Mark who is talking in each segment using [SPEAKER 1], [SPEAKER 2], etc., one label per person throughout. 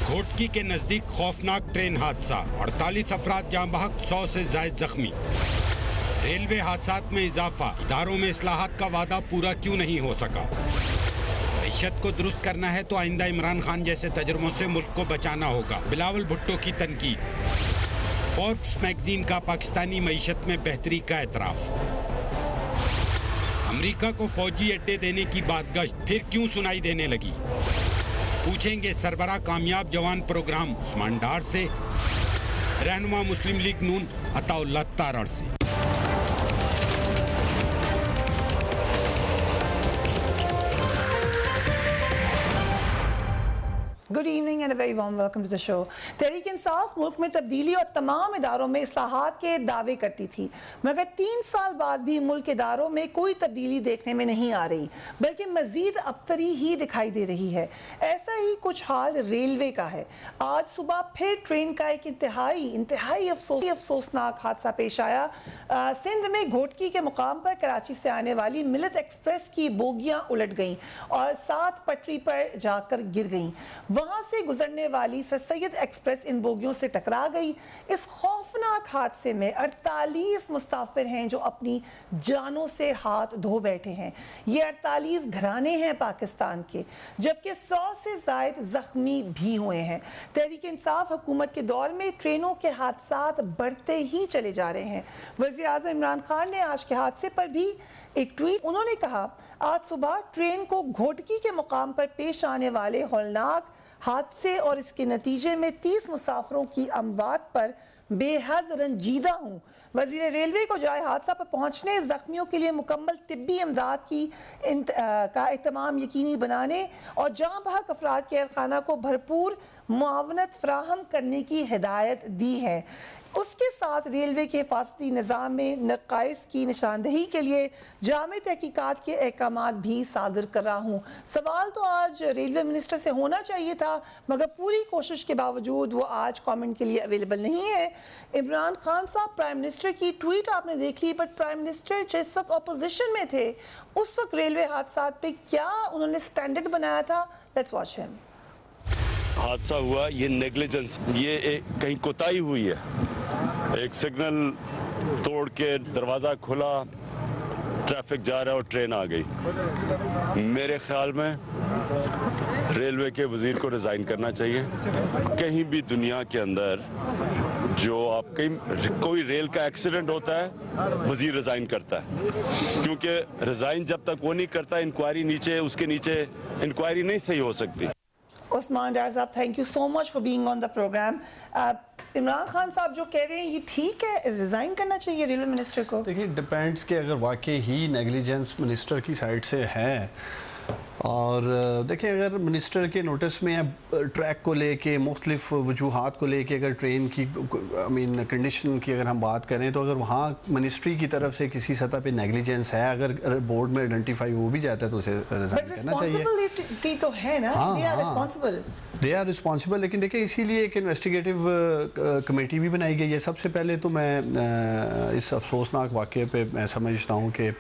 [SPEAKER 1] گھوٹکی کے نزدیک خوفناک ٹرین حادثہ، 48 افراد جاں بحق، 100 سے زائد زخمی۔ ریلوے حادثات میں اضافہ، اداروں میں اصلاحات کا وعدہ پورا کیوں نہیں ہو سکا؟ معیشت کو درست کرنا ہے تو آئندہ عمران خان جیسے تجربوں سے ملک کو بچانا ہوگا، بلاول بھٹو کی تنقید۔ فوربس میگزین کا پاکستانی معیشت میں بہتری کا اعتراف۔ امریکہ کو فوجی اڈے دینے کی بات گشت پھر کیوں سنائی دینے لگی؟ پوچھیں گے سربراہ کامیاب جوان پروگرام عثمان ڈار سے، رہنما مسلم لیگ نون عطا اللہ تارڑ سے۔
[SPEAKER 2] Good evening and a very warm welcome to the show. Tehreek Insaf ملک میں تبدیلی اور تمام اداروں میں اصلاحات کے دعوے کرتی تھی، مگر 3 سال بعد بھی ملک اداروں میں کوئی تبدیلی دیکھنے میں نہیں آ رہی، بلکہ مزید ابتری ہی دکھائی دے رہی ہے۔ ایسا ہی کچھ حال ریلوے کا ہے۔ آج صبح پھر ٹرین کا ایک انتہائی افسوسناک حادثہ پیش آیا۔ سندھ میں گھوٹکی کے مقام پر کراچی سے آنے والی ملت ایکسپریس کی بوگیاں الٹ گئیں اور 7 پٹری پر جا کر گر گئیں۔ وہاں سے گزرنے والی سر سید ایکسپریس ان بوگیوں سے ٹکرا گئی۔ اس خوفناک حادثے میں 48 مسافر ہیں جو اپنی جانوں سے ہاتھ دھو بیٹھے ہیں۔ یہ 48 گھرانے ہیں پاکستان کے، جبکہ 100 سے زائد زخمی بھی ہوئے ہیں۔ تحریک انصاف حکومت کے دور میں ٹرینوں کے حادثات بڑھتے ہی چلے جا رہے ہیں۔ وزیر اعظم عمران خان نے آج کے حادثے پر بھی ایک ٹویٹ، انہوں نے کہا، آج صبح ٹرین کو گھوٹکی کے مقام پر پیش آنے والے ہولناک حادثے اور اس کے نتیجے میں 30 مسافروں کی اموات پر بے حد رنجیدہ ہوں۔ وزیر ریلوے کو جائے حادثہ پر پہنچنے، زخمیوں کے لیے مکمل طبی امداد کا اہتمام یقینی بنانے اور جاں بحق افراد کے اہل خانہ کو بھرپور معاونت فراہم کرنے کی ہدایت دی ہے۔ اس کے ساتھ ریلوے کے حفاظتی نظام میں نقائص کی نشاندہی کے لیے جامع تحقیقات کے احکامات بھی صادر کر رہا ہوں۔ سوال تو آج ریلوے منسٹر سے ہونا چاہیے تھا، مگر پوری کوشش کے باوجود وہ آج کامنٹ کے لیے اویلیبل نہیں ہے۔ عمران خان صاحب، پرائم منسٹر کی ٹویٹ آپ نے دیکھ لی، بٹ پرائم منسٹر جس وقت اپوزیشن میں تھے اس وقت ریلوے حادثات پہ کیا انہوں نے سٹینڈرڈ بنایا تھا؟ لیٹس واچ ہم۔
[SPEAKER 3] حادثہ ہوا، یہ نیگلیجنس، یہ کہیں کوتاہی ہوئی ہے۔ ایک سگنل توڑ کے دروازہ کھلا، ٹریفک جا رہا ہے اور ٹرین آ گئی۔ میرے خیال میں ریلوے کے وزیر کو ریزائن کرنا چاہیے۔ کہیں بھی دنیا کے اندر جو آپ کوئی ریل کا ایکسیڈنٹ ہوتا ہے، وزیر ریزائن کرتا ہے، کیونکہ ریزائن جب تک وہ نہیں کرتا، انکوائری نیچے اس کے نیچے انکوائری نہیں صحیح ہو سکتی۔
[SPEAKER 2] عثمان ڈار صاحب، thank you so much for being on the program. Imran Khan صاحب جو کہہ رہے ہیں یہ ٹھیک ہے، ریزائن کرنا چاہیے ریلوے منسٹر کو؟
[SPEAKER 4] دیکھیے ڈیپینڈس کہ اگر واقعی ہی نیگلیجنس منسٹر کی سائڈ سے ہے، اور دیکھیں اگر منسٹر کے نوٹس میں ٹریک کو لے کے مختلف وجوہات کو لے کے اگر ٹرین کی کنڈیشن کی اگر ہم بات کریں، تو اگر وہاں منسٹری کی طرف سے کسی سطح پہ نیگلیجنس ہے، اگر بورڈ میں آئیڈینٹیفائی ہو بھی جاتا ہے تو اسے ریزائن کرنا چاہیے۔
[SPEAKER 2] رسپانسبلٹی تو ہے نا،
[SPEAKER 4] دے آر رسپانسبل، لیکن دیکھیں اسی لیے ایک انویسٹیگیٹو کمیٹی بھی بنائی گئی ہے۔ سب سے پہلے تو میں اس افسوسناک واقعے پہ میں سمجھتا ہوں کہ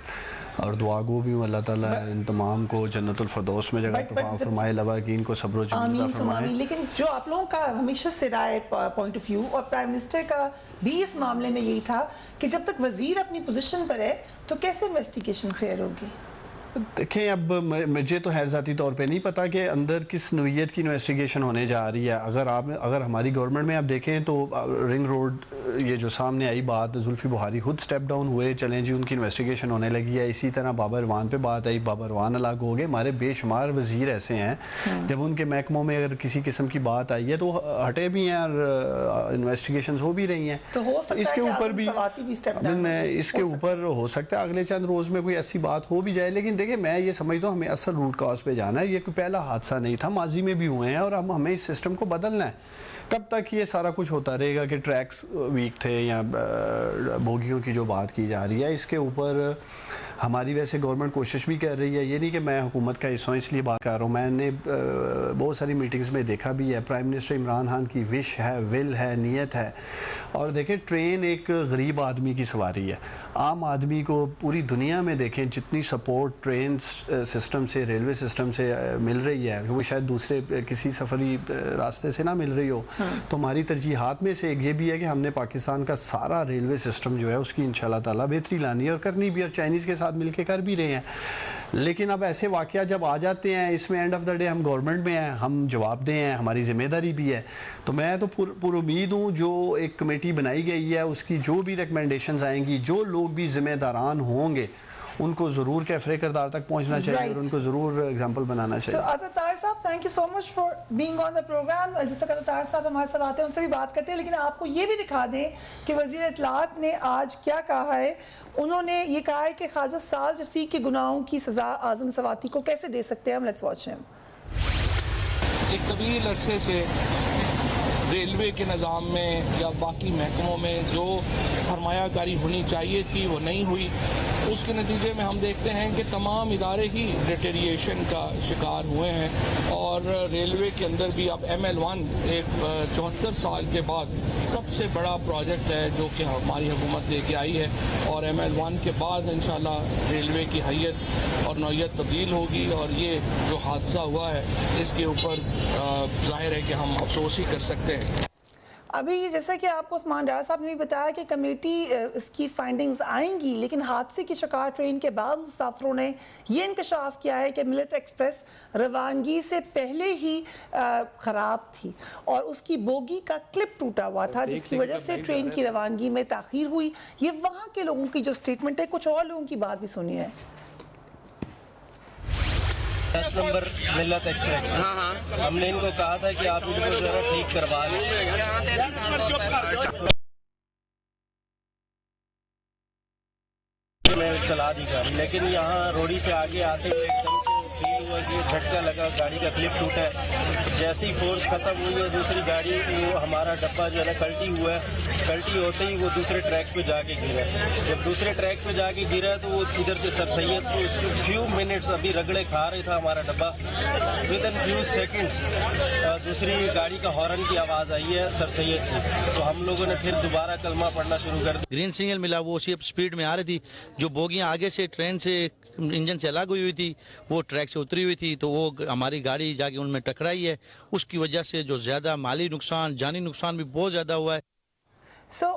[SPEAKER 4] اور دعا گو بھی ہوں اللہ تعالیٰ ان تمام کو جنت الفردوس میں جگہ اتفاق فرمائے، لواحقین کو صبر و جمیل عطا فرمائے۔
[SPEAKER 2] لیکن جو آپ لوگوں کا ہمیشہ سے رائے پوائنٹ آف ویو اور پرائم منسٹر کا بھی اس معاملے میں یہی تھا کہ جب تک وزیر اپنی پوزیشن پر ہے تو کیسے انویسٹیگیشن فیئر ہوگی؟
[SPEAKER 4] دیکھیں اب مجھے تو خیر ذاتی طور پہ نہیں پتا کہ اندر کس نوعیت کی انویسٹیگیشن ہونے جا رہی ہے۔ اگر ہماری گورنمنٹ میں آپ دیکھیں تو رنگ روڈ یہ جو سامنے آئی بات، زلفی بخاری خود سٹیپ ڈاؤن ہوئے، چلیں جی ان کی انویسٹیگیشن ہونے لگی ہے۔ اسی طرح بابا روان پہ بات آئی، بابا روان الگ ہو گئے۔ ہمارے بے شمار وزیر ایسے ہیں جب ان کے محکموں میں اگر کسی قسم کی بات آئی ہے تو ہٹے بھی ہیں اور انویسٹیگیشنز ہو بھی رہی ہیں۔
[SPEAKER 2] تو ہو سکتا ہے
[SPEAKER 4] اس کے اوپر بھی اس کے اوپر ہو سکتا ہے اگلے چند روز میں کوئی ایسی بات ہو بھی جائے، لیکن دیکھیں میں یہ سمجھتا ہوں ہمیں اصل روٹ کاز پہ جانا ہے۔ یہ کوئی پہلا حادثہ نہیں تھا، ماضی میں بھی ہوئے ہیں، اور اب ہمیں اس سسٹم کو بدلنا ہے۔ کب تک یہ سارا کچھ ہوتا رہے گا کہ ٹریکس ویک تھے یا بوگیوں کی جو بات کی جا رہی ہے، اس کے اوپر ہماری ویسے گورنمنٹ کوشش بھی کر رہی ہے۔ یہ نہیں کہ میں حکومت کا حصہ ہوں اس لیے بات کر رہا ہوں، میں نے بہت ساری میٹنگز میں دیکھا بھی ہے، پرائم منسٹر عمران خان کی وش ہے، ول ہے، نیت ہے۔ اور دیکھیں ٹرین ایک غریب آدمی کی سواری ہے، عام آدمی کو پوری دنیا میں دیکھیں جتنی سپورٹ ٹرین سسٹم سے ریلوے سسٹم سے مل رہی ہے وہ شاید دوسرے کسی سفری راستے سے نہ مل رہی ہو، تو ہماری ترجیحات میں سے ایک یہ بھی ہے کہ ہم نے پاکستان کا سارا ریلوے سسٹم جو ہے اس کی انشاءاللہ تعالیٰ بہتری لانی ہے اور کرنی بھی، اور چائنیز کے ساتھ مل کے کر بھی رہے ہیں. لیکن اب ایسے واقعات جب آ جاتے ہیں اس میں اینڈ آف دا ڈے ہم گورنمنٹ میں ہیں، ہم جواب دیں ہیں، ہماری ذمہ داری بھی ہے. تو میں تو پر امید ہوں جو ایک کمیٹی بنائی گئی ہے اس کی جو بھی ریکمنڈیشنز آئیں گی، جو لوگ بھی ذمہ داران ہوں گے ان کو ضرور کیفرے کردار تک پہنچنا چاہیے اور ان کو ضرور اگزامپل بنانا چاہیے.
[SPEAKER 2] عاطف طاہر صاحب thank you so much for being on the program. جس وقت طاہر صاحب ہمارے ساتھ آتے ہیں ان سے بھی بات کرتے ہیں، لیکن آپ کو یہ بھی دکھا دیں کہ وزیر اطلاعات نے آج کیا کہا ہے. انہوں نے یہ کہا ہے کہ خواجہ سعد رفیق کے گناہوں کی سزا اعظم سواتی کو کیسے دے سکتے ہیں ہم. لیٹس واچ ہم.
[SPEAKER 5] ایک طویل عرصے سے ریلوے کے نظام میں یا باقی محکموں میں جو سرمایہ کاری ہونی چاہیے تھی وہ نہیں ہوئی. اس کے نتیجے میں ہم دیکھتے ہیں کہ تمام ادارے ہی ڈیٹیریشن کا شکار ہوئے ہیں، اور ریلوے کے اندر بھی اب ML1 ایک 74 سال کے بعد سب سے بڑا پروجیکٹ ہے جو کہ ہماری حکومت لے کے آئی ہے، اور ML1 کے بعد انشاءاللہ ریلوے کی حیت اور نوعیت تبدیل ہوگی. اور یہ جو حادثہ ہوا ہے اس کے اوپر ظاہر ہے کہ ہم افسوس ہی کر سکتے ہیں.
[SPEAKER 2] ابھی جیسا کہ آپ کو عثمان ڈار صاحب نے بھی بتایا کہ کمیٹی اس کی فائنڈنگز آئیں گی، لیکن حادثے کی شکار ٹرین کے بعد مسافروں نے یہ انکشاف کیا ہے کہ ملت ایکسپریس روانگی سے پہلے ہی خراب تھی اور اس کی بوگی کا کلپ ٹوٹا ہوا تھا، جس کی وجہ سے ٹرین کی روانگی میں تاخیر ہوئی. یہ وہاں کے لوگوں کی جو سٹیٹمنٹ ہے. کچھ اور لوگوں کی بات بھی سنیے.
[SPEAKER 6] 10 نمبر ملت ایکسپریس، ہم نے ان کو کہا تھا کہ آپ اس کو ذرا ٹھیک کروا لیں. میں چلا دی گاڑی، لیکن یہاں روڑی سے آگے آتے ہوئے ایک دم سے فیل ہوا کہ جھٹکا لگا، گاڑی کا کلپ ٹوٹا ہے. جیسی فورس ختم ہوئی ہے دوسری گاڑی وہ ہمارا ڈبہ جو ہے نا کلٹی ہوا ہے. کلٹی ہوتے ہی وہ دوسرے ٹریک پہ جا کے گرا. جب دوسرے ٹریک پہ جا کے گرا تو وہ ادھر سے سر سید کو اس کے فیو منٹس ابھی رگڑے کھا رہا تھا ہمارا ڈبہ. ود ان فیو سیکنڈس دوسری گاڑی کا ہارن کی آواز آئی ہے سر سید کی. تو ہم لوگوں نے پھر دوبارہ کلمہ پڑھنا شروع کر دیا.
[SPEAKER 7] گرین سگنل ملا، وہ اسی سپیڈ میں آ رہی تھی. جو بوگیاں آگے سے ٹرین سے انجن سے الگ ہوئی تھی وہ ٹریک سے اتری ہوئی تھی، تو وہ ہماری گاڑی جا کے ان میں ٹکرائی ہے. اس کی وجہ سے جو زیادہ مالی نقصان، جانی نقصان بھی بہت زیادہ ہوا ہے.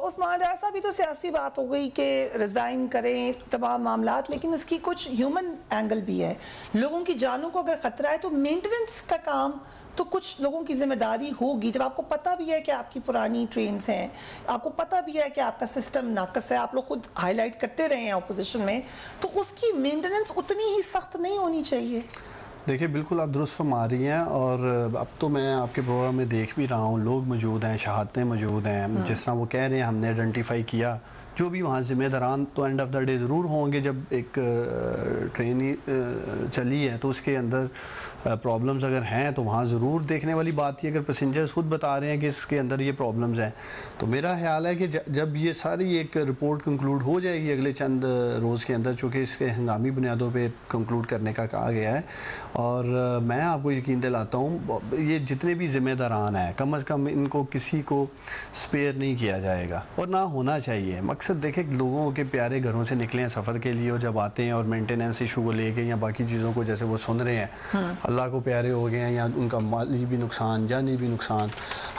[SPEAKER 2] عثمان ڈار صاحب یہ تو سیاسی بات ہو گئی کہ ریزائن کریں تمام معاملات، لیکن اس کی کچھ ہیومن اینگل بھی ہے. لوگوں کی جانوں کو اگر خطرہ ہے تو مینٹیننس کا کام تو کچھ لوگوں کی ذمہ داری ہوگی. جب آپ کو پتہ بھی ہے کہ آپ کی پرانی ٹرینز ہیں، آپ کو پتہ بھی ہے کہ آپ کا سسٹم ناقص ہے، آپ لوگ خود ہائی لائٹ کرتے رہے ہیں اپوزیشن میں، تو اس کی مینٹیننس اتنی ہی سخت نہیں ہونی چاہیے.
[SPEAKER 4] دیکھیں بالکل آپ درست فرما رہی ہیں، اور اب تو میں آپ کے پروگرام میں دیکھ بھی رہا ہوں لوگ موجود ہیں، شہادتیں موجود ہیں. جس طرح وہ کہہ رہے ہیں ہم نے آئیڈینٹیفائی کیا، جو بھی وہاں ذمہ داران تو اینڈ آف دا ڈے ضرور ہوں گے. جب ایک ٹرین چلی ہے تو اس کے اندر پرابلمز اگر ہیں تو وہاں ضرور دیکھنے والی بات تھی. اگر پیسنجرز خود بتا رہے ہیں کہ اس کے اندر یہ پرابلمز ہیں، تو میرا خیال ہے کہ جب یہ ساری ایک رپورٹ کنکلوڈ ہو جائے گی اگلے چند روز کے اندر، چونکہ اس کے ہنگامی بنیادوں پہ کنکلوڈ کرنے کا کہا گیا ہے، اور میں آپ کو یقین دلاتا ہوں یہ جتنے بھی ذمہ داران ہیں کم از کم ان کو کسی کو سپیئر نہیں کیا جائے گا، اور نہ ہونا چاہیے. مقصد دیکھیں لوگوں کے پیارے گھروں سے نکلے ہیں سفر کے لیے، اور جب آتے ہیں اور مینٹیننس ایشو کو لے کے یا باقی چیزوں کو جیسے وہ سن رہے ہیں، اللہ کو پیارے ہو گئے ہیں، یا ان کا مالی بھی نقصان، جانی بھی نقصان.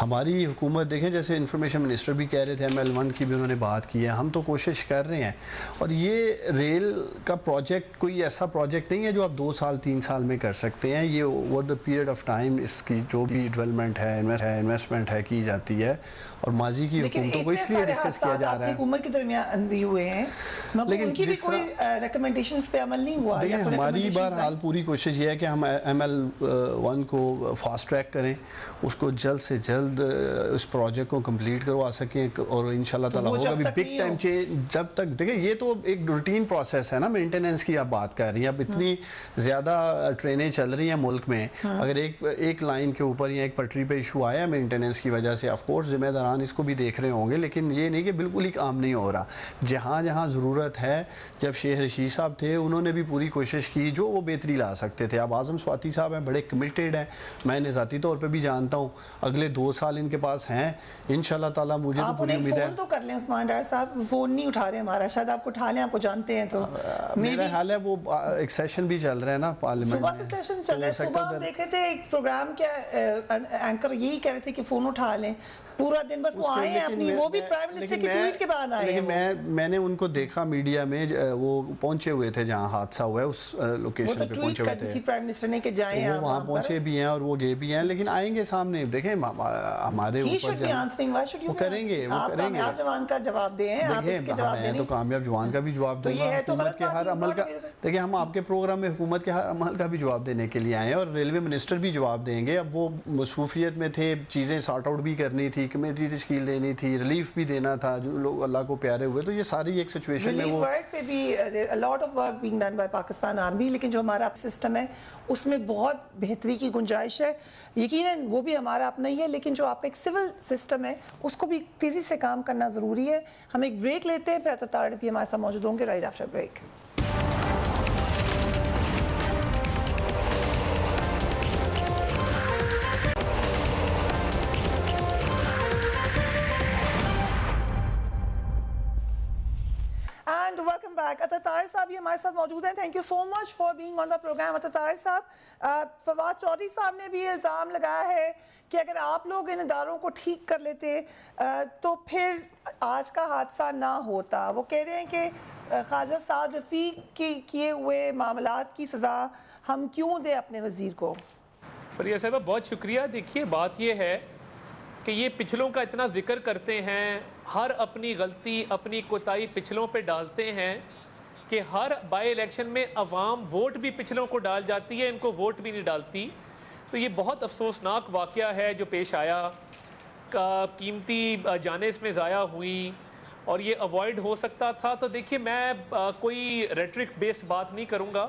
[SPEAKER 4] ہماری حکومت دیکھیں جیسے انفارمیشن منسٹر بھی کہہ رہے تھے، ML1 کی بھی انہوں نے بات کی ہے، ہم تو کوشش کر رہے ہیں. اور یہ ریل کا پروجیکٹ کوئی ایسا پروجیکٹ نہیں ہے جو آپ 2 سال 3 سال میں کر سکتے ہیں. یہ over the period of time اس کی جو بھی ڈیولپمنٹ ہے، انویسٹمنٹ ہے کی جاتی ہے، اور ماضی کی حکومتوں کو اس لیے ڈسکس کیا جا رہا ہے.
[SPEAKER 2] حکومت کے درمیان بھی ہوئے ہیں لیکن ان کی بھی کوئی ریکمنڈیشنز پہ عمل نہیں ہوا.
[SPEAKER 4] دیکھیں ہماری بہرحال پوری کوشش یہ ہے کہ ہم ML1 کو فاسٹ ٹریک کریں، اس کو جلد سے جلد اس پروجیکٹ کو کمپلیٹ کروا سکیں، اور انشاءاللہ تعالیٰ ہوگا بھی بگ ٹائم چینج. جب تک دیکھیں یہ تو ایک روٹین پروسیس ہے نا، مینٹیننس کی آپ بات کر رہی ہیں. اب اتنی زیادہ ٹرینیں چل رہی ہیں ملک میں، اگر ایک لائن کے اوپر یا ایک پٹری پہ ایشو آیا مینٹیننس کی وجہ سے، آف کورس ذمہ داران اس کو بھی دیکھ رہے ہوں گے، لیکن یہ نہیں کہ بالکل ہی کام نہیں ہو رہا. جہاں جہاں ضرورت ہے، جب شیخ رشید صاحب تھے انہوں نے بھی پوری کوشش کی جو وہ بہتری لا سکتے تھے. اب اعظم سواتی صاحب ہیں، بڑے کمیٹیڈ ہیں، میں انہیں ذاتی طور پہ بھی جانتا ہوں. اگلے 2 سال ان کے پاس ہیں انشاءاللہ تعالیٰ. مجھے تو
[SPEAKER 2] آپ
[SPEAKER 4] پوری
[SPEAKER 2] انہیں
[SPEAKER 4] امید ہے.
[SPEAKER 2] فون تو کر لیں عثمان ڈار صاحب, فون نہیں اٹھا رہے ہمارا, شاید آپ کو اٹھا لیں, آپ کو جانتے ہیں تو.
[SPEAKER 4] میرا حال ہے وہ ایک سیشن بھی چل رہا ہے نا پارلیمنٹ
[SPEAKER 2] صبح
[SPEAKER 4] میں.
[SPEAKER 2] سے سیشن چل رہا ہے. صبح ہم دیکھ رہے تھے ایک پروگرام کیا اینکر یہی کہہ رہے تھے کہ فون اٹھا لیں پورا دن, بس وہ آئے ہیں اپنی, وہ بھی پرائم منسٹر کی ٹویٹ کے بعد آئے ہیں.
[SPEAKER 4] لیکن میں نے ان کو دیکھا میڈیا میں, وہ پہنچے ہوئے تھے جہاں حادثہ ہوا ہے اس لوکیشن پہ پہنچے ہوئے تھے.
[SPEAKER 2] پرائم منسٹر نے کہ جائیں
[SPEAKER 4] وہ وہاں پہنچے بھی ہیں اور وہ گئے بھی ہیں, لیکن آئیں گے سامنے. دیکھیں ہمارے اوپر وہ کریں گے, وہ کریں گے.
[SPEAKER 2] آپ جوان کا جواب دیں, آپ اس کے جواب دیں.
[SPEAKER 4] تو کامیاب جوان کا بھی جواب دوں گا, حکومت کے ہر عمل کا. دیکھیں ہم آپ کے پروگرام میں حکومت کے ہر عمل کا بھی جواب دینے کے لیے آئے ہیں, اور ریلوے منسٹر بھی جواب دیں گے. اب وہ مصروفیت میں تھے, چیزیں سارٹ آؤٹ بھی کرنی تھی, کمیٹی تشکیل دینی تھی, ریلیف بھی دینا تھا جو لوگ اللہ کو پیارے ہوئے. تو یہ ساری ایک سچویشن میں وہ
[SPEAKER 2] ورک پہ بھی a lot of work being done by Pakistan army, لیکن جو ہمارا سسٹم ہے اس میں بہت بہتری کی گنجائش ہے. یقیناً وہ بھی ہمارا اپنا ہی ہے, لیکن جو آپ کا ایک سول سسٹم ہے اس کو بھی تیزی سے کام کرنا ضروری ہے. ہم ایک بریک لیتے ہیں, پھر اتاتار بھی ہمارے ساتھ موجود ہوں گے right after break. Welcome back. اتاتار صاحب یہ ہمارے ساتھ موجود ہیں. Thank you so much for being on the program. اتاتار صاحب, فواد چودھری صاحب نے بھی الزام لگایا ہے کہ اگر آپ لوگ ان اداروں کو ٹھیک کر لیتے تو پھر آج کا حادثہ نہ ہوتا. وہ کہہ رہے ہیں کہ خواجہ سعد رفیق کی کیے ہوئے معاملات کی سزا ہم کیوں دیں اپنے وزیر کو.
[SPEAKER 8] فریہ صاحبہ بہت شکریہ. دیکھیے بات یہ ہے کہ یہ پچھلوں کا اتنا ذکر کرتے ہیں, ہر اپنی غلطی اپنی کوتاہی پچھلوں پہ ڈالتے ہیں کہ ہر بائی الیکشن میں عوام ووٹ بھی پچھلوں کو ڈال جاتی ہے, ان کو ووٹ بھی نہیں ڈالتی. تو یہ بہت افسوسناک واقعہ ہے جو پیش آیا, قیمتی جانیں اس میں ضائع ہوئیں اور یہ اوائڈ ہو سکتا تھا. تو دیکھیے میں کوئی ریٹرک بیسڈ بات نہیں کروں گا,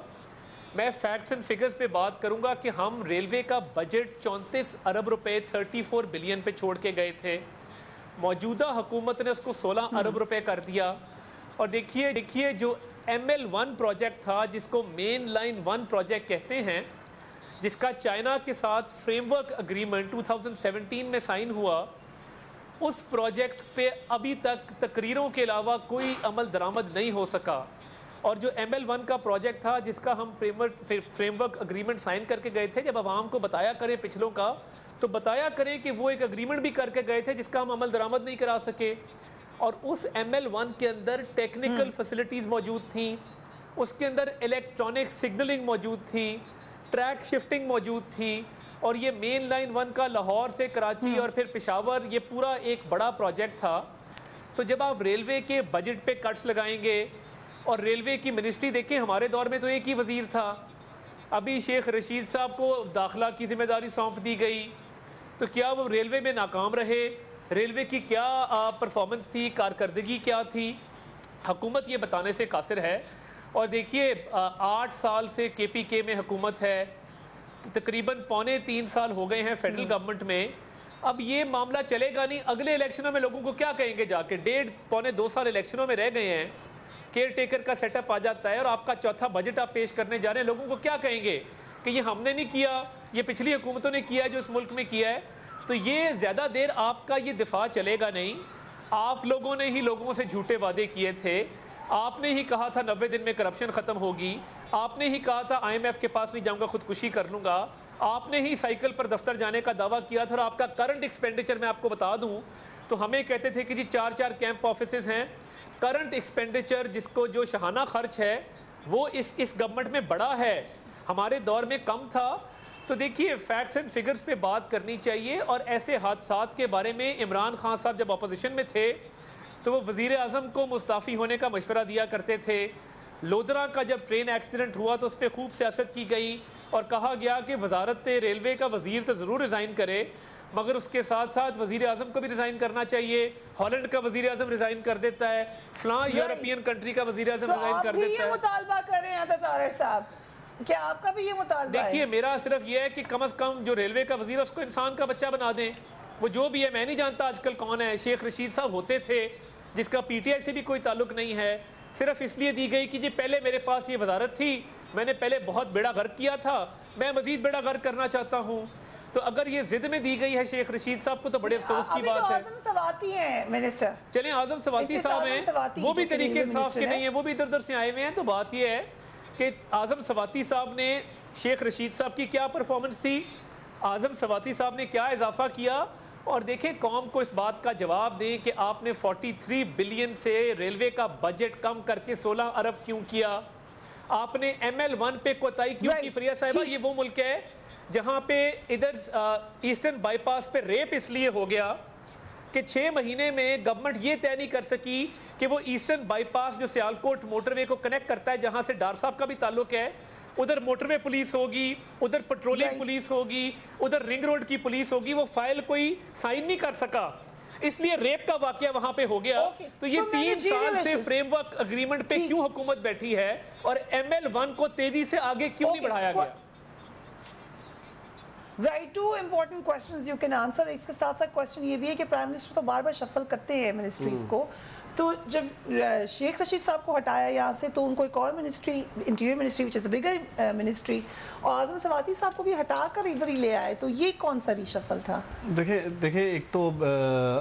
[SPEAKER 8] میں فیکٹس اینڈ فگرز پہ بات کروں گا کہ ہم ریلوے کا بجٹ 34 ارب روپے 34 بلین پہ چھوڑ کے گئے تھے. موجودہ حکومت نے اس کو 16 ارب روپے کر دیا. اور دیکھیے جو ML1 پروجیکٹ تھا, جس کو مین لائن 1 پروجیکٹ کہتے ہیں, جس کا چائنا کے ساتھ فریم ورک اگریمنٹ 2017 میں سائن ہوا, اس پروجیکٹ پہ ابھی تک تقریروں کے علاوہ کوئی عمل درآمد نہیں ہو سکا. اور جو ML1 کا پروجیکٹ تھا جس کا ہم فریم ورک اگریمنٹ سائن کر کے گئے تھے, جب عوام کو بتایا کریں پچھلوں کا تو بتایا کریں کہ وہ ایک اگریمنٹ بھی کر کے گئے تھے جس کا ہم عمل درآمد نہیں کرا سکے. اور اس ML1 کے اندر ٹیکنیکل فیسلٹیز موجود تھیں, اس کے اندر الیکٹرانک سگنلنگ موجود تھی, ٹریک شفٹنگ موجود تھی, اور یہ مین لائن 1 کا لاہور سے کراچی اور پھر پشاور, یہ پورا ایک بڑا پروجیکٹ تھا. تو جب آپ ریلوے کے بجٹ پہ کٹس لگائیں گے, اور ریلوے کی منسٹری دیکھیں, ہمارے دور میں تو ایک ہی وزیر تھا, ابھی شیخ رشید صاحب کو داخلہ کی ذمہ داری سونپ دی گئی, تو کیا وہ ریلوے میں ناکام رہے؟ ریلوے کی کیا پرفارمنس تھی, کارکردگی کیا تھی؟ حکومت یہ بتانے سے قاصر ہے. اور دیکھیے 8 سال سے KPK میں حکومت ہے, تقریباً 3.25 سال ہو گئے ہیں فیڈرل گورنمنٹ میں. اب یہ معاملہ چلے گا نہیں. اگلے الیکشنوں میں لوگوں کو کیا کہیں گے جا کے؟ 1.5-2 سال الیکشنوں میں رہ گئے ہیں, کیئر ٹیکر کا سیٹ اپ آ جاتا ہے اور آپ کا چوتھا بجٹ آپ پیش کرنے جا رہے ہیں. لوگوں کو کیا کہیں گے کہ یہ ہم نے نہیں کیا, یہ پچھلی حکومتوں نے کیا ہے جو اس ملک میں کیا ہے. تو یہ زیادہ دیر آپ کا یہ دفاع چلے گا نہیں. آپ لوگوں نے ہی لوگوں سے جھوٹے وعدے کیے تھے, آپ نے ہی کہا تھا 90 دن میں کرپشن ختم ہوگی, آپ نے ہی کہا تھا IMF کے پاس نہیں جاؤں گا, خودکشی کر لوں گا, آپ نے ہی سائیکل پر دفتر جانے کا دعویٰ کیا تھا. اور آپ کا کرنٹ ایکسپینڈیچر میں آپ کو بتا دوں تو ہمیں کہتے تھے کہ جی 4 کیمپ آفیسز ہیں. کرنٹ ایکسپینڈیچر جس کو جو شاہانہ خرچ ہے وہ اس گورنمنٹ میں بڑا ہے, ہمارے دور میں کم تھا. تو دیکھیے فیکٹس اینڈ فگرز پہ بات کرنی چاہیے. اور ایسے حادثات کے بارے میں عمران خان صاحب جب اپوزیشن میں تھے تو وہ وزیر اعظم کو مستعفی ہونے کا مشورہ دیا کرتے تھے. لودھرا کا جب ٹرین ایکسیڈنٹ ہوا تو اس پہ خوب سیاست کی گئی اور کہا گیا کہ وزارت ریلوے کا وزیر تو ضرور ریزائن کرے, مگر اس کے ساتھ ساتھ وزیر اعظم کو بھی ریزائن کرنا چاہیے. ہالینڈ کا وزیر اعظم ریزائن کر دیتا ہے, فلاں یورپین کنٹری کا وزیر اعظم ریزائن کر دیتا ہے.
[SPEAKER 2] آپ بھی یہ مطالبہ کر رہے ہیں طارق صاحب, کیا آپ کا بھی یہ مطالبہ ہے؟
[SPEAKER 8] دیکھیے میرا صرف یہ ہے کہ کم از کم جو ریلوے کا وزیر ہے اس کو انسان کا بچہ بنا دیں. وہ جو بھی ہے, میں نہیں جانتا آج کل کون ہے, شیخ رشید صاحب ہوتے تھے جس کا PTI سے بھی کوئی تعلق نہیں ہے, صرف اس لیے دی گئی کہ جی پہلے میرے پاس یہ وزارت تھی, میں نے پہلے بہت بیڑا غرق کیا تھا, میں مزید بیڑا غرق کرنا چاہتا ہوں. تو اگر یہ ضد میں دی گئی ہے شیخ رشید صاحب کو تو بڑے افسوس کی بات ہے.
[SPEAKER 2] اعظم سواتی ہیں منسٹر.
[SPEAKER 8] چلیں اعظم سواتی صاحب ہیں, وہ بھی طریقے انصاف کے نہیں ہیں, وہ بھی ادھر ادھر سے آئے ہوئے ہیں. تو بات یہ ہے کہ اعظم سواتی صاحب نے شیخ رشید صاحب کی کیا پرفارمنس تھی, اعظم سواتی صاحب نے کیا اضافہ کیا, اور دیکھیں قوم کو اس بات کا جواب دیں کہ آپ نے 43 بلین سے ریلوے کا بجٹ کم کر کے 16 ارب کیوں کیا, آپ نے ML1 پہ کوتاہی کیوں کی. فریہ صاحبہ یہ وہ ملک ہے جہاں پہ ادھر ایسٹرن بائی پاس پہ ریپ اس لیے ہو گیا کہ 6 مہینے میں گورنمنٹ یہ طے نہیں کر سکی کہ وہ ایسٹرن بائی پاس جو سیالکوٹ موٹر وے کو کنیکٹ کرتا ہے, جہاں سے ڈار صاحب کا بھی تعلق ہے, ادھر موٹر وے پولیس ہوگی, ادھر پیٹرولنگ پولیس ہوگی, ادھر رنگ روڈ کی پولیس ہوگی, وہ فائل کوئی سائن نہیں کر سکا, اس لیے ریپ کا واقعہ وہاں پہ ہو گیا. تو یہ 3 سال سے فریم ورک اگریمنٹ پہ کیوں حکومت بیٹھی ہے اور ML1 کو تیزی سے آگے کیوں نہیں بڑھایا گیا؟
[SPEAKER 2] Right, 2 important questions you can answer. اس کے ساتھ ساتھ question یہ بھی ہے کہ پرائم منسٹر تو بار بار شفل کرتے ہیں منسٹریز کو, تو جب شیخ رشید صاحب کو ہٹایا یہاں سے تو ان کو ایک اور ministry, interior ministry which is the bigger ministry, اور اعظم سواتی صاحب کو بھی ہٹا کر ادھر ہی لے آئے, تو یہ کون سا ری شفل تھا؟
[SPEAKER 4] دیکھیں ایک تو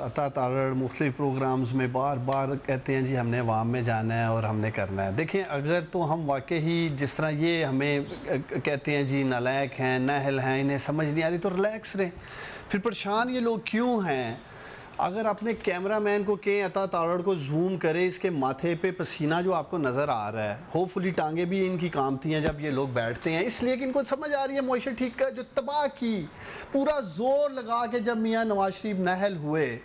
[SPEAKER 4] عطا تارڑ مختلف پروگرامز میں بار بار کہتے ہیں جی ہم نے عوام میں جانا ہے اور ہم نے کرنا ہے. دیکھیں اگر تو ہم واقعی جس طرح یہ ہمیں کہتے ہیں جی نالائق ہیں, نااہل ہیں, انہیں سمجھ نہیں آ رہی, تو ریلیکس رہیں. پھر پریشان یہ لوگ کیوں ہیں؟ اگر اپنے کیمرہ مین کو کہیں عطا تارڑ کو زوم کرے, اس کے ماتھے پہ پسینہ جو آپ کو نظر آ رہا ہے, ہوپ فلی ٹانگیں بھی ان کی کامتی ہیں جب یہ لوگ بیٹھتے ہیں, اس لیے کہ ان کو سمجھ آ رہی ہے معیشت ٹھیک کا جو تباہ کی, پورا زور لگا کے جب میاں نواز شریف نااہل ہوئے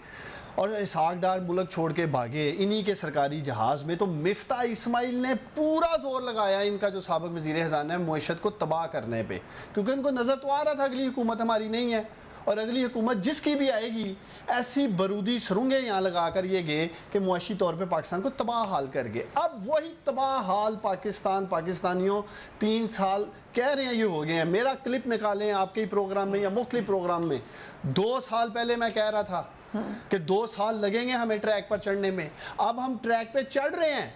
[SPEAKER 4] اور اسحاق ڈار ملک چھوڑ کے بھاگے انہی کے سرکاری جہاز میں, تو مفتاح اسماعیل نے پورا زور لگایا ان کا جو سابق وزیر خزانہ ہے معیشت کو تباہ کرنے پہ, کیونکہ ان کو نظر تو آ رہا تھا اگلی حکومت ہماری نہیں ہے, اور اگلی حکومت جس کی بھی آئے گی ایسی برودی سرنگیں یہاں لگا کر یہ گئے کہ معاشی طور پہ پاکستان کو تباہ حال کر گئے. اب وہی تباہ حال پاکستانیوں 3 سال کہہ رہے ہیں یہ ہو گئے ہیں. میرا کلپ نکالیں آپ کے پروگرام میں یا مختلف پروگرام میں, 2 سال پہلے میں کہہ رہا تھا کہ 2 سال لگیں گے ہمیں ٹریک پر چڑھنے میں, اب ہم ٹریک پہ چڑھ رہے ہیں,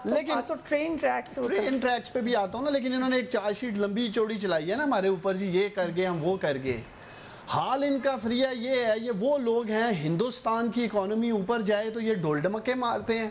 [SPEAKER 4] لیکن
[SPEAKER 2] تو ٹرین
[SPEAKER 4] ٹریکس پہ بھی آتا ہوں نا, لیکن انہوں نے ایک چارج شیٹ لمبی چوڑی چلائی ہے نا ہمارے اوپر, جی یہ کر گئے ہم وہ کر گئے. حال ان کا فریہ یہ ہے, یہ وہ لوگ ہیں ہندوستان کی اکانومی اوپر جائے تو یہ ڈول ڈمکے مارتے ہیں,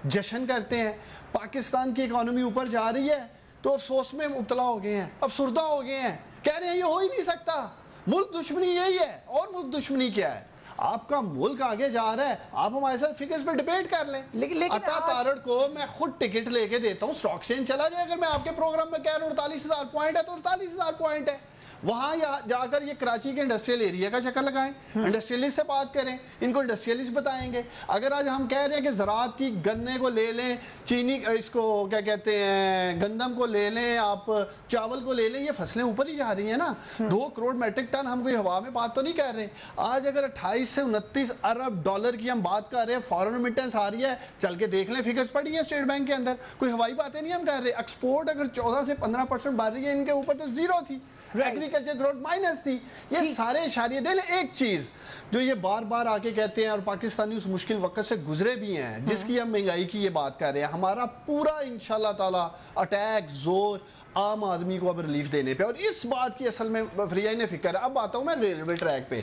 [SPEAKER 4] جشن کرتے ہیں. پاکستان کی اکانومی اوپر جا رہی ہے تو افسوس میں مبتلا ہو گئے ہیں, افسردہ ہو گئے ہیں, کہہ رہے ہیں یہ ہو ہی نہیں سکتا, ملک دشمنی یہی ہے, اور ملک دشمنی کیا ہے؟ آپ کا ملک آگے جا رہا ہے, آپ ہمارے ساتھ فگرز پہ ڈیبیٹ کر لیں. عطا تارڑ کو میں خود ٹکٹ لے کے دیتا ہوں, اسٹاک ایکسچینج چلا جائے, اگر میں آپ کے پروگرام میں کہہ رہا ہوں 48,000 پوائنٹ ہے تو 48,000 پوائنٹ ہے, وہاں جا کر یہ کراچی کے انڈسٹریل ایریا کا چکر لگائیں, انڈسٹریلسٹ سے بات کریں, ان کو انڈسٹریلسٹ بتائیں گے. اگر آج ہم کہہ رہے ہیں کہ زراعت کی گنے کو لے لیں, چینی اس کو کیا کہتے ہیں گندم کو لے لیں, آپ چاول کو لے لیں, یہ فصلیں اوپر ہی جا رہی ہیں نا, 2 کروڑ میٹرک ٹن, ہم کوئی ہوا میں بات تو نہیں کر رہے. آج اگر 28 سے 29 ارب ڈالر کی ہم بات کر رہے ہیں, فارن ریمیٹنس آ رہی ہے, چل کے دیکھ لیں فگرز پڑی ہیں اسٹیٹ بینک کے اندر, کوئی ہوائی باتیں نہیں ہم کر رہے. ایکسپورٹ اگر 14 سے 15% بڑھ رہی ہے, ان کے اوپر تو 0 تھی, ایگریکلچر گروتھ مائنس تھی. یہ سارے اشاریے دے لیں. ایک چیز جو یہ بار بار آ کے کہتے ہیں, اور پاکستانی اس مشکل وقت سے گزرے بھی ہیں جس کی ہم مہنگائی کی یہ بات کر رہے ہیں, ہمارا پورا انشاءاللہ تعالی اٹیک زور عام آدمی کو اب ریلیف دینے پہ, اور اس بات کی اصل میں فریہ نے فکر ہے. اب آتا ہوں میں ریلوے ٹریک پہ,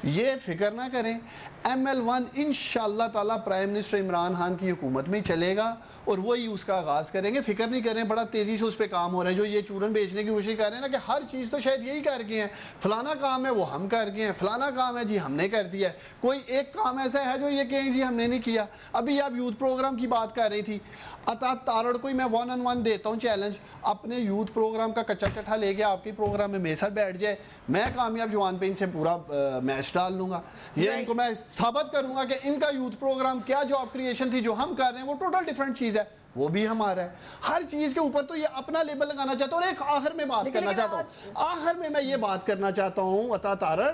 [SPEAKER 4] یہ فکر نہ کریں, ML1 انشاءاللہ تعالی پرائم منسٹر عمران خان کی حکومت میں چلے گا اور وہی اس کا آغاز کریں گے. فکر نہیں کریں, بڑا تیزی سے اس پہ کام ہو رہا ہے. جو یہ چورن بیچنے کی کوشش کر رہے ہیں نا کہ ہر چیز تو شاید یہی کر گئے ہیں, فلانا کام ہے وہ ہم کر گئے ہیں, فلانا کام ہے جی ہم نے کر دیا ہے, کوئی ایک کام ایسا ہے جو یہ کہیں جی ہم نے نہیں کیا. ابھی آپ یوتھ پروگرام کی بات کر رہی تھی, عطا تارڑ کو میں 1 on 1 دیتا ہوں چیلنج, اپنے یوتھ پروگرام کا کچا چٹھا لے کے آپ کے پروگرام میں میرے ساتھ بیٹھ جائے, میں کامیاب جوان پہ ان سے پورا میچ ڈال لوں گا. یہ ان کو میں ثابت کروں گا کہ ان کا یوتھ پروگرام کیا جاب کریشن تھی جو ہم کر رہے ہیں وہ ٹوٹل ڈیفرنٹ چیز ہے, وہ بھی ہمارا ہے. ہر چیز کے اوپر تو یہ اپنا لیبل لگانا چاہتا ہوں. اور ایک آخر میں بات کرنا چاہتا ہوں, آخر میں یہ بات کرنا چاہتا ہوں, عطا تارڑ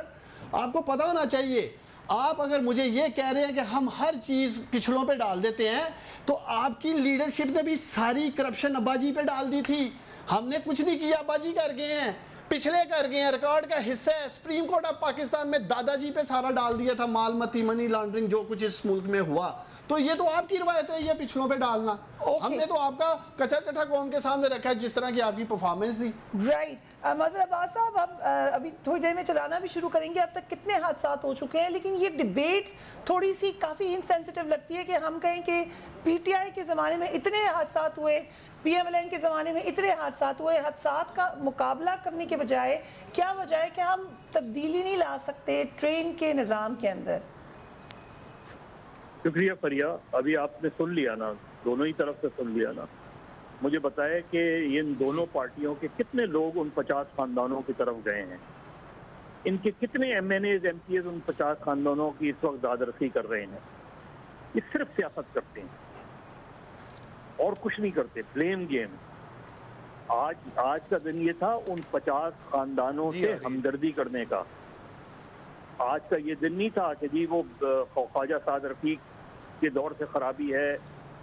[SPEAKER 4] آپ کو پتہ ہونا چاہیے, آپ اگر مجھے یہ کہہ رہے ہیں کہ ہم ہر چیز پچھلوں پہ ڈال دیتے ہیں, تو آپ کی لیڈرشپ نے بھی ساری کرپشن ابا جی پہ ڈال دی تھی. ہم نے کچھ نہیں کیا, ابا جی کر گئے ہیں, پچھلے کر گئے ہیں, ریکارڈ کا حصہ ہے. سپریم کورٹ آف پاکستان میں دادا جی پہ سارا ڈال دیا تھا, مال متی منی لانڈرنگ جو کچھ اس ملک میں ہوا تو یہ تو آپ کی روایت رہی ہے پچھلوں پہ ڈالنا. ہم نے تو آپ کا کچا چٹا قوم کے سامنے رکھا ہے جس طرح کی آپ کی پرفارمنس دی.
[SPEAKER 2] رائٹ. مظہر عباس صاحب ہم ابھی تھوڑی دیر میں چلانا بھی شروع کریں گے. اب تک کتنے حادثات ہو چکے ہیں, لیکن یہ ڈیبیٹ تھوڑی سی کافی انسینسٹیو لگتی ہے کہ ہم کہیں کہ پی ٹی آئی کے زمانے میں اتنے حادثات ہوئے, پی ایم ایل این کے زمانے میں اتنے حادثات ہوئے. حادثات کا مقابلہ کرنے کے بجائے کیا وجہ ہے کہ ہم تبدیلی نہیں لا سکتے ٹرین کے نظام کے اندر؟
[SPEAKER 9] شکریہ فریہ. ابھی آپ نے سن لیا نا, دونوں ہی طرف سے سن لیا نا. مجھے بتائے کہ ان دونوں پارٹیوں کے کتنے لوگ ان 50 خاندانوں کی طرف گئے ہیں, ان کے کتنے M N As M P As ان 50 خاندانوں کی اس وقت دادرسی کر رہے ہیں. یہ صرف سیاست کرتے ہیں اور کچھ نہیں کرتے, بلیم گیم. آج کا دن یہ تھا ان 50 خاندانوں سے ہمدردی کرنے کا. آج کا یہ دن نہیں تھا کہ جی وہ خواجہ سعد رفیق کے دور سے خرابی ہے,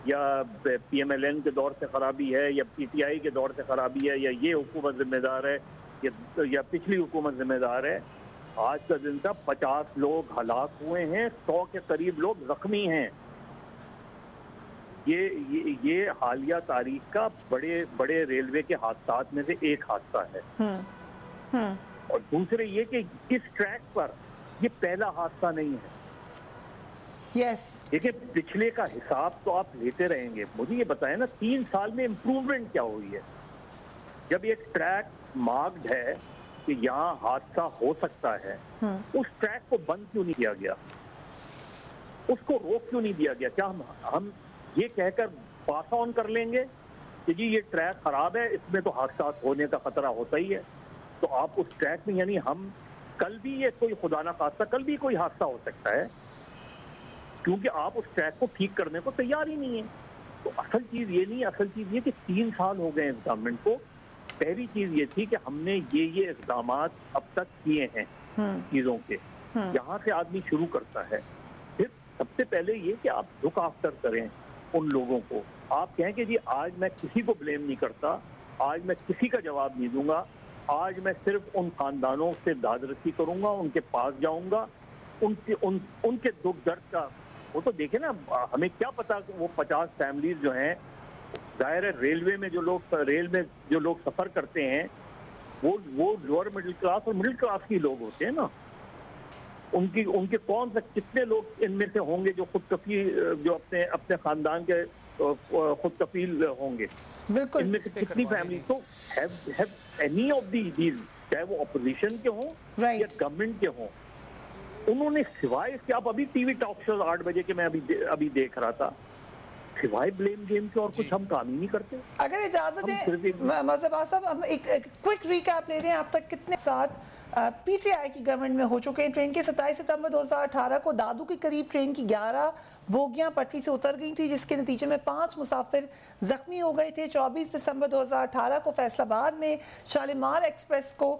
[SPEAKER 9] یا پی ایم ایل این کے دور سے خرابی ہے, یا پی ٹی آئی کے دور سے خرابی ہے, یا یہ حکومت ذمہ دار ہے, یا پچھلی حکومت ذمہ دار ہے. آج کا دن تھا 50 لوگ ہلاک ہوئے ہیں, 100 کے قریب لوگ زخمی ہیں. یہ حالیہ تاریخ کا بڑے ریلوے کے حادثات میں سے ایک حادثہ ہے. اور دوسرے یہ کہ اس ٹریک پر یہ پہلا حادثہ نہیں ہے. دیکھیں پچھلے کا حساب تو آپ لیتے رہیں گے. مجھے یہ بتائیں نا 3 سال میں امپروومنٹ کیا ہوئی ہے؟ جب ایک ٹریک مارکڈ ہے کہ یہاں حادثہ ہو سکتا ہے, اس ٹریک کو بند کیوں نہیں کیا گیا؟ اس کو روک کیوں نہیں دیا گیا؟ کیا ہم یہ کہہ کر پاس آن کر لیں گے کہ جی یہ ٹریک خراب ہے, اس میں تو حادثات ہونے کا خطرہ ہوتا ہی ہے, تو آپ اس ٹریک میں, یعنی ہم کل بھی یہ کوئی خدا نہ خواستہ کل بھی کوئی حادثہ ہو سکتا ہے, کیونکہ آپ اس ٹریک کو ٹھیک کرنے کو تیار ہی نہیں ہیں. تو اصل چیز یہ نہیں, اصل چیز یہ کہ 3 سال ہو گئے اس گورنمنٹ کو. پہلی چیز یہ تھی کہ ہم نے یہ اقدامات اب تک کیے ہیں چیزوں کے, یہاں سے آدمی شروع کرتا ہے. پھر سب سے پہلے یہ کہ آپ لک آفٹر کریں ان لوگوں کو. آپ کہیں کہ جی آج میں کسی کو بلیم نہیں کرتا, آج میں کسی کا جواب نہیں دوں گا, آج میں صرف ان خاندانوں سے دادرسی کروں گا, ان کے پاس جاؤں گا, ان کے دکھ درد کا. وہ تو دیکھیں نا, ہمیں کیا پتا کہ وہ 50 فیملیز جو ہیں, ظاہر ہے ریل میں جو لوگ سفر کرتے ہیں وہ لوور مڈل کلاس اور مڈل کلاس کی لوگ ہوتے ہیں نا. ان کے کون سے کتنے لوگ ان میں سے ہوں گے جو خود کفیل, جو اپنے خاندان کے خود کفیل ہوں گے؟
[SPEAKER 2] بالکل.
[SPEAKER 9] ان میں سے کتنی فیملی تو اینی آف دیز, چاہے وہ اپوزیشن کے ہوں یا گورنمنٹ کے ہوں, انہوں نے سوائے اس کے, آپ ابھی ٹی وی ٹاک شوز 8 بجے کے میں ابھی دیکھ رہا تھا, سوائے بلیم گیم کے اور کچھ ہم کام ہی نہیں کرتے.
[SPEAKER 2] اگر اجازت ہے مظہر صاحب, ہم ایک کوئک ریکیپ لے رہے ہیں. اب تک کتنے ساتھ پی ٹی آئی کی گورنمنٹ میں ہو چکے ہیں؟ ٹرین کے 27 ستمبر 2018 کو دادو کے قریب ٹرین کی 11 بوگیاں پٹری سے اتر گئی تھی, جس کے نتیجے میں 5 مسافر زخمی ہو گئے تھے. 24 دسمبر 2018 کو فیصل آباد میں شالیمار ایکسپریس کو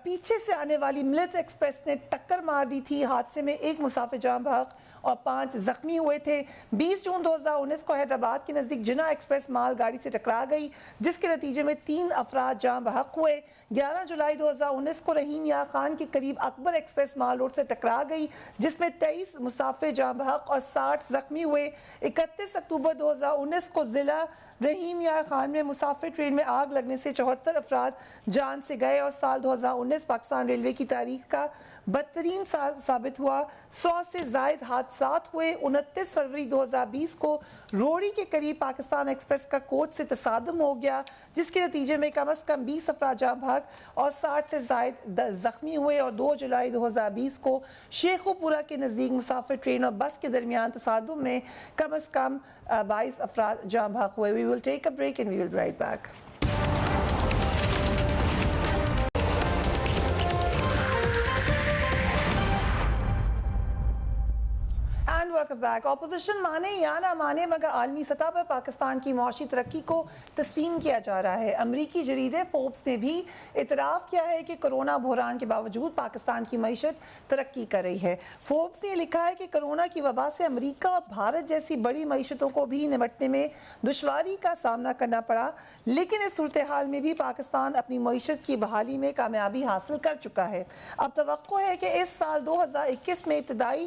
[SPEAKER 2] پیچھے سے آنے والی ملت ایکسپریس نے ٹکر مار دی تھی. حادثے میں 1 مسافر جاں بحق اور 5 زخمی ہوئے تھے. 20 جون 2019 کو حیدرآباد کے نزدیک جنا ایکسپریس مال گاڑی سے ٹکرا گئی, جس کے نتیجے میں 3 افراد جاں بحق ہوئے. 11 جولائی 2019 کو رحیم یا خان کے قریب اکبر ایکسپریس مال روڈ سے ٹکرا گئی, جس میں 23 مسافر جاں بحق اور 60 زخمی ہوئے. 31 اکتوبر 2019 کو ضلع رحیم یار خان میں مسافر ٹرین میں آگ لگنے سے 74 افراد جان سے گئے, اور سال 2019 پاکستان ریلوے کی تاریخ کا بدترین سال ثابت ہوا. 100 سے زائد حادثات ہوئے. 29 فروری 2020 کو روڑی کے قریب پاکستان ایکسپریس کا کوچ سے تصادم ہو گیا, جس کے نتیجے میں کم از کم 20 افراد جاں بحق اور 60 سے زائد زخمی ہوئے. اور 2 جولائی 2020 کو شیخو پورہ کے نزدیک مسافر ٹرین اور بس کے درمیان تصادم میں کم از کم 22 افراد جاں بحق ہوئے. We will take a break and we will be right back. Welcome back. Opposition مانے یا نہ مانے مگر عالمی سطح پر پاکستان کی معاشی ترقی کو تسلیم کیا جا رہا ہے. امریکی جریدے فوربس نے بھی اعتراف کیا ہے کہ کرونا بحران کے باوجود پاکستان کی معیشت ترقی کر رہی ہے. فوربس نے لکھا ہے کہ کرونا کی وبا سے امریکہ اور بھارت جیسی بڑی معیشتوں کو بھی نمٹنے میں دشواری کا سامنا کرنا پڑا, لیکن اس صورتحال میں بھی پاکستان اپنی معیشت کی بحالی میں کامیابی حاصل کر چکا ہے. اب توقع ہے کہ اس سال 2021 میں ابتدائی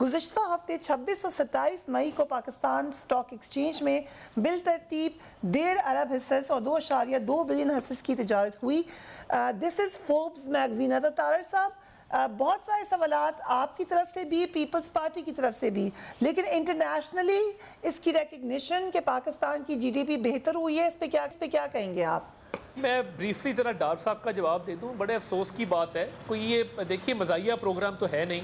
[SPEAKER 2] گزشتہ ہفتے 26 اور 27 مئی کو پاکستان سٹاک ایکسچینج میں بالترتیب 1.5 ارب حصص اور 2.2 بلین حصص کی تجارت ہوئی. دس از فوربس میگزین. طارڑ صاحب، بہت سارے سوالات آپ کی طرف سے بھی، پیپلز پارٹی کی طرف سے بھی، لیکن انٹرنیشنلی اس کی ریکگنیشن کہ پاکستان کی جی ڈی پی بہتر ہوئی ہے، اس پہ کیا کہیں گے آپ؟
[SPEAKER 8] میں بریفلی ذرا ڈار صاحب کا جواب دے دوں. بڑے افسوس کی بات ہے، کوئی یہ دیکھیے مزاحیہ پروگرام تو ہے نہیں،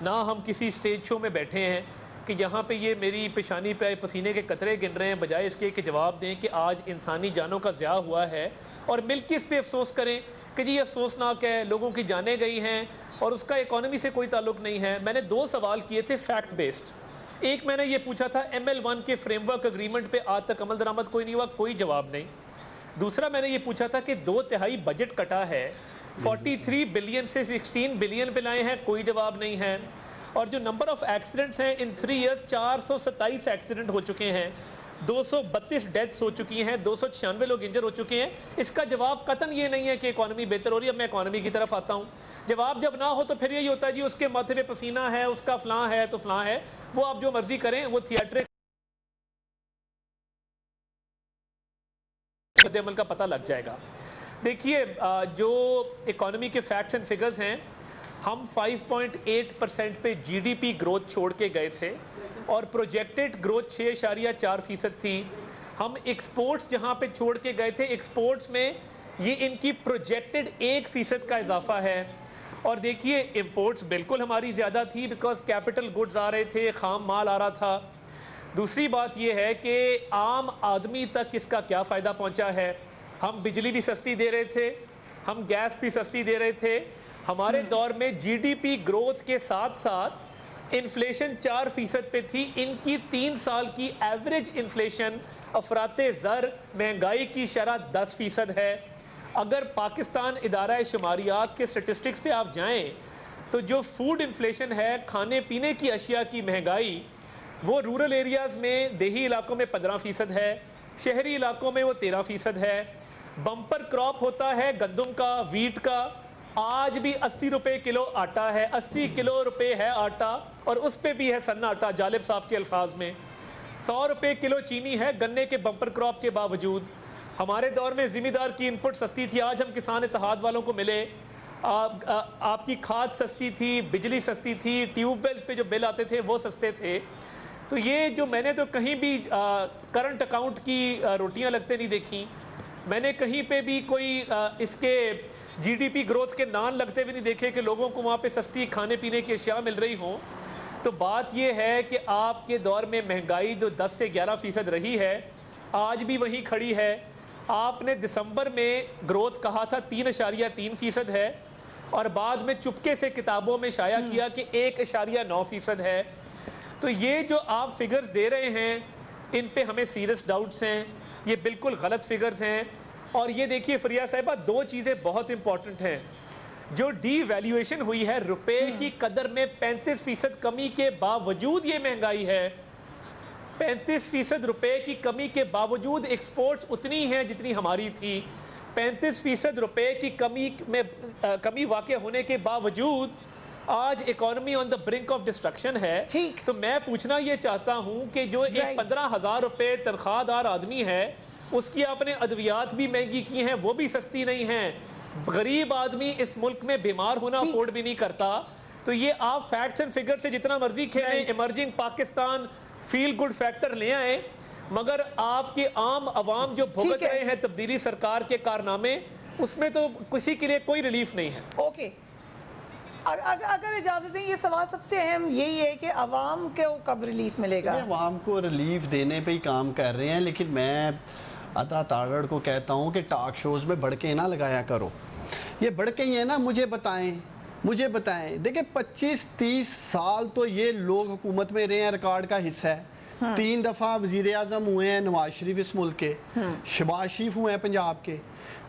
[SPEAKER 8] نہ ہم کسی سٹیج شو میں بیٹھے ہیں کہ یہاں پہ یہ میری پیشانی پہ پسینے کے قطرے گن رہے ہیں، بجائے اس کے کہ جواب دیں کہ آج انسانی جانوں کا ضیاع ہوا ہے اور مل کے اس پہ افسوس کریں کہ جی یہ افسوسناک ہے، لوگوں کی جانیں گئی ہیں اور اس کا اکانومی سے کوئی تعلق نہیں ہے. میں نے 2 سوال کیے تھے فیکٹ بیسڈ. ایک میں نے یہ پوچھا تھا ML1 کے فریم ورک اگریمنٹ پہ آج تک عمل درآمد کوئی نہیں ہوا، کوئی جواب نہیں. دوسرا میں نے یہ پوچھا تھا کہ 2/3 بجٹ کٹا ہے، 43 بلین سے 16 بلین پہ لائے ہیں، کوئی جواب نہیں ہے. اور جو نمبر آف ایکسیڈنٹس ہیں ان 3 ایئرز 427 ایکسیڈنٹ ہو چکے ہیں، 232 ڈیتھس ہو چکی ہیں، 296 لوگ انجر ہو چکے ہیں. اس کا جواب قطعاً یہ نہیں ہے کہ اکانومی بہتر ہو رہی ہے. اب میں اکانومی کی طرف آتا ہوں. جواب جب نہ ہو تو پھر یہی ہوتا ہے جی اس کے ماتھے پہ پسینہ ہے، اس کا فلاں ہے تو فلاں ہے. وہ آپ جو مرضی کریں، وہ تھیٹرک عمل کا پتہ لگ جائے گا. دیکھیے جو اکانومی کے فیکٹس اینڈ فگرز ہیں، ہم 5.8% پہ جی ڈی پی گروتھ چھوڑ کے گئے تھے اور پروجیکٹڈ گروتھ 6.4% تھی. ہم ایکسپورٹس جہاں پہ چھوڑ کے گئے تھے، ایکسپورٹس میں یہ ان کی پروجیکٹڈ 1% کا اضافہ ہے. اور دیکھیے امپورٹس بالکل ہماری زیادہ تھی بیکاز کیپٹل گڈز آ رہے تھے، خام مال آ رہا تھا. دوسری بات یہ ہے کہ عام آدمی تک اس کا کیا فائدہ پہنچا ہے. ہم بجلی بھی سستی دے رہے تھے، ہم گیس بھی سستی دے رہے تھے. ہمارے دور میں جی ڈی پی گروتھ کے ساتھ ساتھ انفلیشن 4% پہ تھی. ان کی 3 سال کی ایوریج انفلیشن افراط زر مہنگائی کی شرح 10% ہے. اگر پاکستان ادارہ شماریات کے سٹیٹسٹکس پہ آپ جائیں تو جو فوڈ انفلیشن ہے، کھانے پینے کی اشیاء کی مہنگائی، وہ رورل ایریاز میں دیہی علاقوں میں 15% ہے، شہری علاقوں میں وہ 13% ہے. بمپر کراپ ہوتا ہے گندم کا، ویٹ کا. آج بھی 80 روپے کلو آٹا ہے، 80 کلو روپے ہے آٹا، اور اس پہ بھی ہے سنا آٹا جالب صاحب کے الفاظ میں. 100 روپے کلو چینی ہے گنے کے بمپر کراپ کے باوجود. ہمارے دور میں ذمہ دار کی انپٹ سستی تھی. آج ہم کسان اتحاد والوں کو ملے، آپ کی کھاد سستی تھی، بجلی سستی تھی، ٹیوب ویلز پہ جو بل آتے تھے وہ سستے تھے. تو یہ جو میں نے تو کہیں بھی کرنٹ اکاؤنٹ کی روٹیاں لگتے نہیں دیکھیں. میں نے کہیں پہ بھی کوئی اس کے جی ڈی پی گروتھ کے نان لگتے بھی نہیں دیکھے کہ لوگوں کو وہاں پہ سستی کھانے پینے کی اشیاء مل رہی ہوں. تو بات یہ ہے کہ آپ کے دور میں مہنگائی جو 10 سے 11% رہی ہے، آج بھی وہیں کھڑی ہے. آپ نے دسمبر میں گروتھ کہا تھا 3.3% ہے، اور بعد میں چپکے سے کتابوں میں شائع کیا کہ 1.9% ہے. تو یہ جو آپ فگرز دے رہے ہیں ان پہ ہمیں سیریس ڈاؤٹس ہیں. یہ بالکل غلط فگرز ہیں. اور یہ دیکھیے فریہ صاحبہ، 2 چیزیں بہت امپورٹنٹ ہیں. جو ڈی ویلیویشن ہوئی ہے روپے کی قدر میں 35% کمی کے باوجود یہ مہنگائی ہے. 35% روپے کی کمی کے باوجود ایکسپورٹس اتنی ہیں جتنی ہماری تھی. 35% روپے کی کمی واقع ہونے کے باوجود آج economy on the brink of destruction ہے. تو میں پوچھنا یہ چاہتا ہوں کہ جو ایک 15,000 روپے تنخواہ دار آدمی ہے، اس کی آپ نے ادویات بھی مہنگی کی ہیں، وہ بھی سستی نہیں ہیں. غریب آدمی اس ملک میں بیمار ہونا افورڈ بھی نہیں کرتا. تو یہ آپ فیکٹس اینڈ فگر سے جتنا مرضی کھیلیں، emerging Pakistan feel good factor لے آئیں، مگر آپ کے عام عوام جو بھگت رہے ہیں تبدیلی سرکار کے کارنامے، اس میں تو کسی کے لیے کوئی ریلیف نہیں ہے.
[SPEAKER 2] اوکے، اگر اجازت دیں، یہ سوال سب سے اہم یہی ہے کہ عوام کو کب ریلیف ملے گا؟
[SPEAKER 4] عوام کو ریلیف دینے پہ ہی کام کر رہے ہیں، لیکن میں عطا طارڑ کو کہتا ہوں کہ ٹاک شوز میں بڑکیں نہ لگایا کرو. یہ بڑکیں ہیں نا، مجھے بتائیں. دیکھیں 25-30 سال تو یہ لوگ حکومت میں رہے ہیں، ریکارڈ کا حصہ ہے. 3 دفعہ وزیر اعظم ہوئے ہیں نواز شریف اس ملک کے، شہباز شریف ہوئے ہیں پنجاب کے.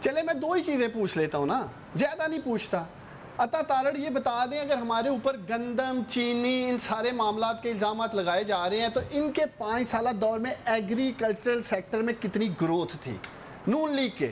[SPEAKER 4] چلے میں 2 ہی چیزیں پوچھ لیتا ہوں نا، زیادہ نہیں پوچھتا. عطا طارڑ یہ بتا دیں، اگر ہمارے اوپر گندم، چینی، ان سارے معاملات کے الزامات لگائے جا رہے ہیں تو ان کے 5 سالہ دور میں ایگریکلچرل سیکٹر میں کتنی گروتھ تھی؟ نون لیگ کے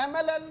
[SPEAKER 4] MLN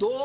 [SPEAKER 4] $2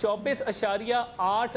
[SPEAKER 8] 24.8